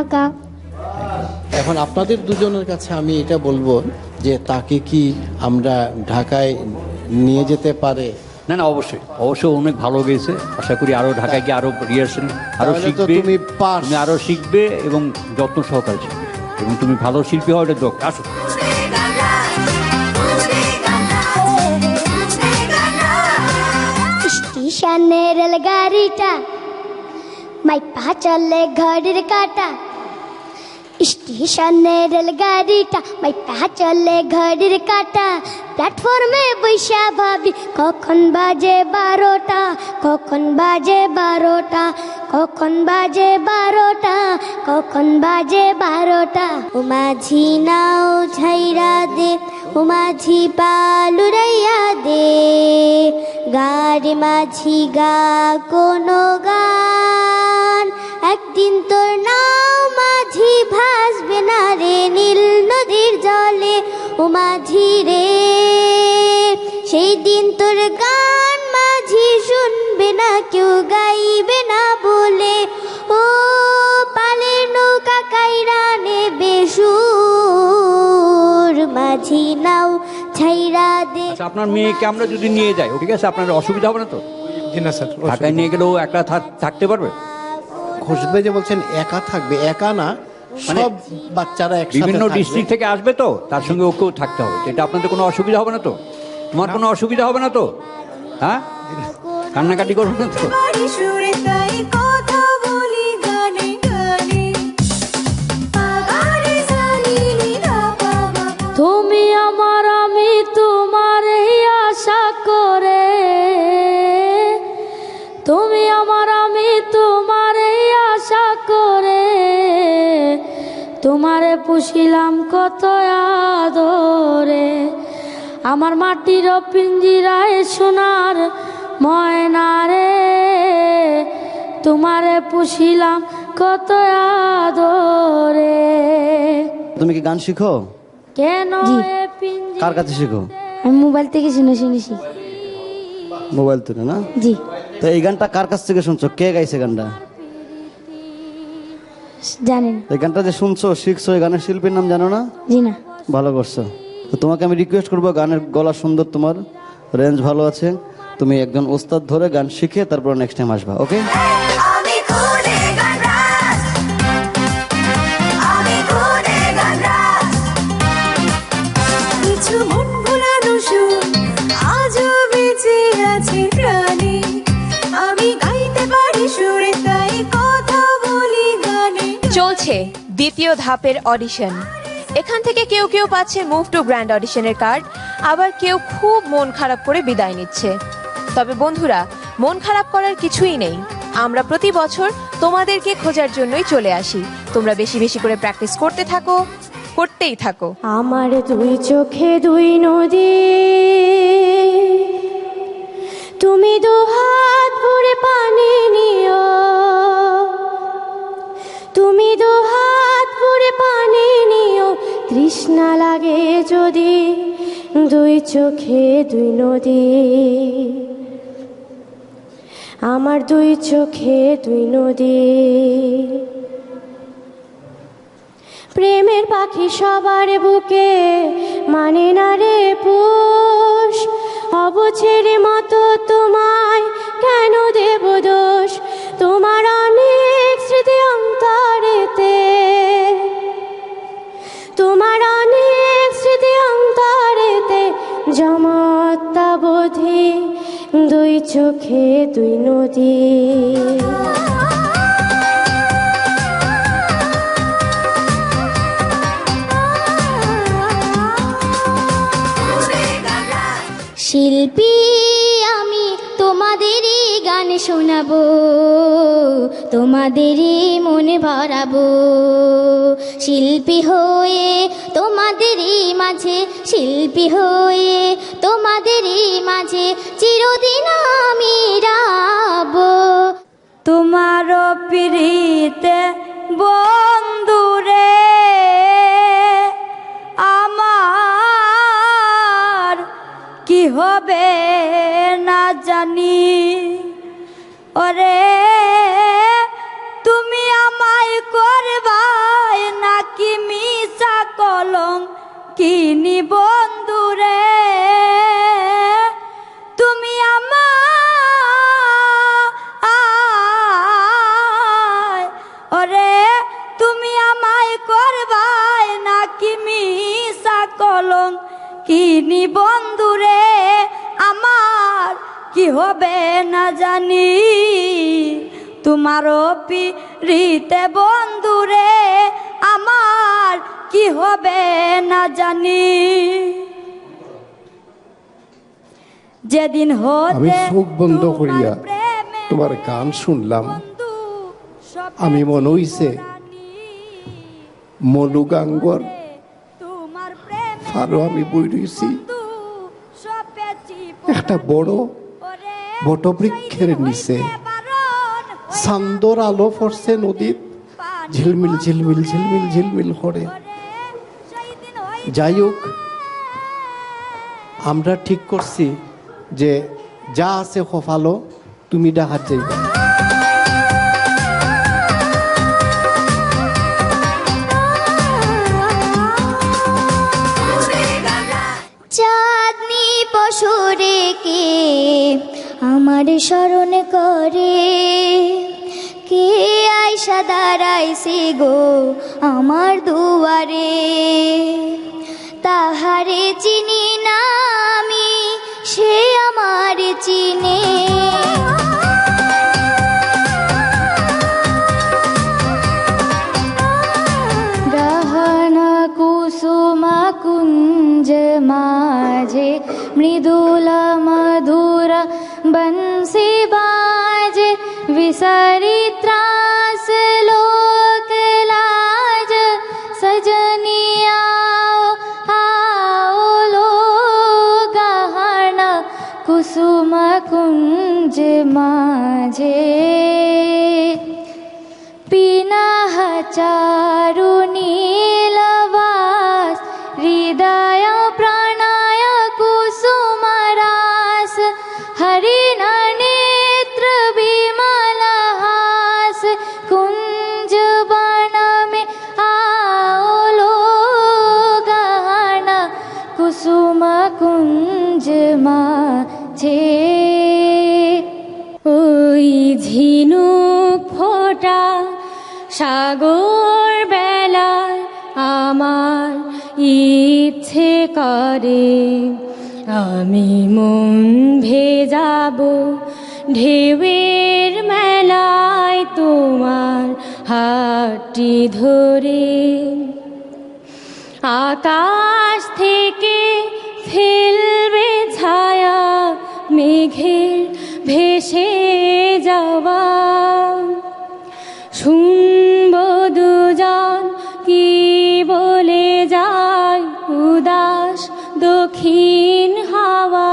ঢাকা। এখন আপনাদের দুজনের কাছে আমি এটা বলবো যে তাকে কি আমরা ঢাকায় নিয়ে যেতে পারে? না না, অবশ্যই অবশ্যই অনেক ভালো গেছে। আশা করি আরো ঢাকায় গিয়ে আরো রিহার্সেল আরো তাহলে তো শিখবে, তুমি পাস। তুমি আরো শিখবে এবং যত্ন সহকারে শিখবে এবং তুমি ভালো শিল্পী হওয়ার যোগ। আসো। স্টেশনের রেলগাড়িটা মাইপা চলে ঘড়ির কাটা। স্টেশনের রেলগাড়িটা মাইপা চলে ঘড়ির কাটা। প্ল্যাটফর্মে বৈশা ভাবি কখন বাজে 12টা, কখন বাজে 12টা, কখন বাজে 12টা, কখন বাজে 12টা। ও মাঝি নাও ঝাইরা দে, ও মাঝি পালুরাইয়া দে, গাড়ি মাঝি গা কোনো গান। একদিন তোর নাও মাঝি ভাসবে না রে নীল নদীর জলে। ও মাঝি রে, সেই দিন তোর গান মাঝি শুনবে না, কেউ গাইবে না বলে। ও পালের নৌকা কাইরা নেবে সুর, মাঝি নাও ছাইরা দে। আচ্ছা, আপনার মেয়েকে আমরা যদি নিয়ে যাই, ঠিক আছে, আপনার অসুবিধা হবে না তো? জি না স্যার, ঢাকায় নিয়ে গেলেও একলা থাকতে পারবে? খোরশেদ ভাই যে বলছেন একা থাকবে, একা না, মানে সব বাচ্চারা একসাথে বিভিন্ন থাকবে। ডিস্ট্রিক্ট থেকে আসবে তো, তার সঙ্গে ওকেও থাকতে হবে। এটা আপনাদের কোনো অসুবিধা হবে না তো? তোমার কোনো অসুবিধা হবে না তো? হ্যাঁ, কান্নাকাটি করবে না তো? তুমি আমার, আমি তোমার এই আশা করে। তুমি আমার, আমি তোমার এই আশা করে। তোমারে পুষিলাম কত আদরে, আমার মাটির পিঞ্জিরায় সোনার ময়না রে। তোমারে পুষিলাম কত আদরে। তুমি কি গান শিখো? কেন জি। এ পিঞ্জিরা কার কাছে শিখো? আমি মোবাইল থেকে শুনেছি। মোবাইল থেকে না? জি। তো এই গানটা কার কাছ থেকে শুনছো? কে গাইছে গানটা? জানেন? এই গানটা যে শুনছো, শিখছো, এই গানের শিল্পীর নাম জানো না? জি না। ভালো করছো। তো তোমাকে আমি রিকোয়েস্ট করবো, গানের গলা সুন্দর, তোমার রেঞ্জ ভালো আছে, তুমি একজন ওস্তাদ ধরে গান শিখে তারপর নেক্সট টাইম আসবা, ওকে? চলছে দ্বিতীয় ধাপের অডিশন। এখান থেকে কেউ কেউ পাচ্ছে মুভ টু গ্র্যান্ড অডিশনের কার্ড, আবার কেউ খুব মন খারাপ করে বিদায় নিচ্ছে। তবে বন্ধুরা, মন খারাপ করার কিছুই নেই। আমরা প্রতি বছর তোমাদেরকে খোঁজার জন্যই চলে আসি। তোমরা বেশি বেশি করে প্র্যাকটিস করতে থাকো, করতেই থাকো। আমার দুই চোখে দুই নদী, তুমি দু হাত ভরে পানি নিও। তুমি দু হাত ভরে পানি নিও, তৃষ্ণা লাগে যদি দুই চোখে দুই নদী। আমার দুই চোখে দুই নদী। প্রেমের পাখি সবার বুকে মানে না রে পোষ। অবুঝের মতো তোমায় কেন দেব দোষ? তোমার অনেক স্মৃতি অন্তরেতে, তোমার অনেক স্মৃতি অন্তরেতে জমতা বোধে দুই চোখে দুই নদী। শিল্পী আমি তোমাদেরই গান শোনাবো, তোমাদেরই মনে ভরাবো। শিল্পী হয়ে তোমাদেরই মাঝে, শিল্পী হয়ে তোমাদেরই মাঝে চিরদিন আমি রাবো। তোমার পিড়িতে বন্ধুরে আমার কি হবে না জানি। ওরে তুমি আমায় করবা কিনি বন্ধুরে তুমি আমায় ওরে তুমি আমায় করবাই নাকি মিশা কলঙ্ক কিনি বন্ধুরে আমার কি হবে না জানি তোমারও পিরিতে বন্ধুরে আমার কি হবে না জানি যেদিন আমি হতে চোখ বন্ধ করিয়া তোমার গান শুনলাম আমি মনে হইছে মলুগাঙ্গর আরো আমি বই রয়েছি একটা বড় বটবৃক্ষের নিচে চান্দর আলো পড়ছে নদীত ঝিলমিল ঝিলমিল ঝিলমিল ঝিলমিল করে। যাই হোক, আমরা ঠিক করছি যে যা আছে কপালো তুমি ডাহাত যাইবা। চাঁদনি পশুরে কে আমার স্মরণ করে কে আয়সা দাঁড়াইছে গো আমার দুয়ারে তাহারে চিনি না আমি সে আমার চিনে গহনা কুসুমা কুঞ্জ মাঝে মৃদুলা মধুর বंसी बाजे विसरी त्रास लोक लाज सजनी आओ आओ लो गहना कुसुम कुंज माझे पिनाह चारु नीलवास हृदय प्राणाय कुसुम रास हरिण नेत्र विमलहास कुंज बन में आओ लो गहना कुसुम कुंज माझे ওই ঝিনুক ফোটা সাগর বেলায় আমার ইচ্ছে করে আমি মন ভেজাবো ঢেউয়ের মেলায় তোমার হাতটি ধরে আকাশ থেকে ফেলবে ছায়া মেঘের ভেসে যাওয়া শুনব দুজন কি বলে যায় উদাস দক্ষিণ হাওয়া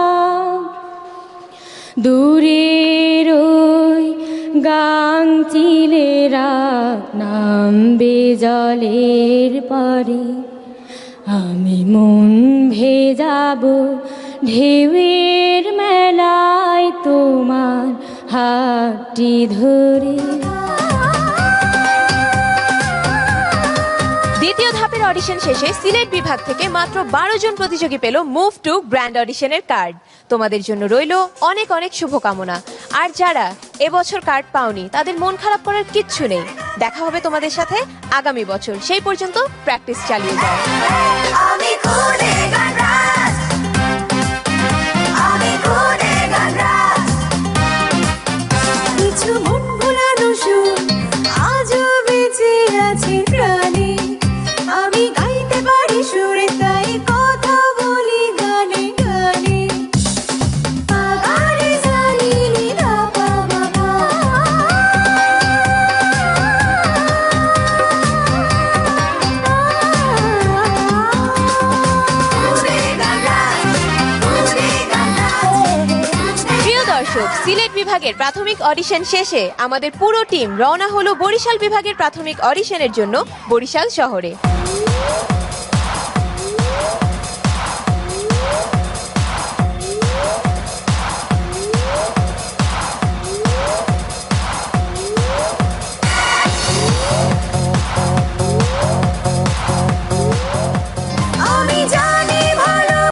দূরের ওই গাং চিলেরা নামবে জলের পরে আমি মন ভেজাবো ঢেউয়ের মেলায় তোমার হাতটি ধরে। দ্বিতীয় ধাপের অডিশন শেষে সিলেট বিভাগ থেকে মাত্র 12 জন প্রতিযোগী পেল মুভ টু গ্র্যান্ড অডিশনের কার্ড। তোমাদের জন্য রইল অনেক অনেক শুভকামনা। আর যারা এবছর কার্ড পাওনি তাদের মন খারাপ করার কিচ্ছু নেই, দেখা হবে তোমাদের সাথে আগামী বছর। সেই পর্যন্ত প্র্যাকটিস চালিয়ে যাও। কিছু মন ভোলানো সুর আজও বেঁচে আছে প্রাণে আমি গাইতে পারি সুরে তাই কথা বলি গানে গানে আগারে জানি নীলা পাবা প্রিয় দর্শক, সিলেট বিভাগের প্রাথমিক অডিশন শেষে আমাদের পুরো টিম রওনা হলো বরিশাল বিভাগের প্রাথমিক অডিশনের জন্য বরিশাল শহরে।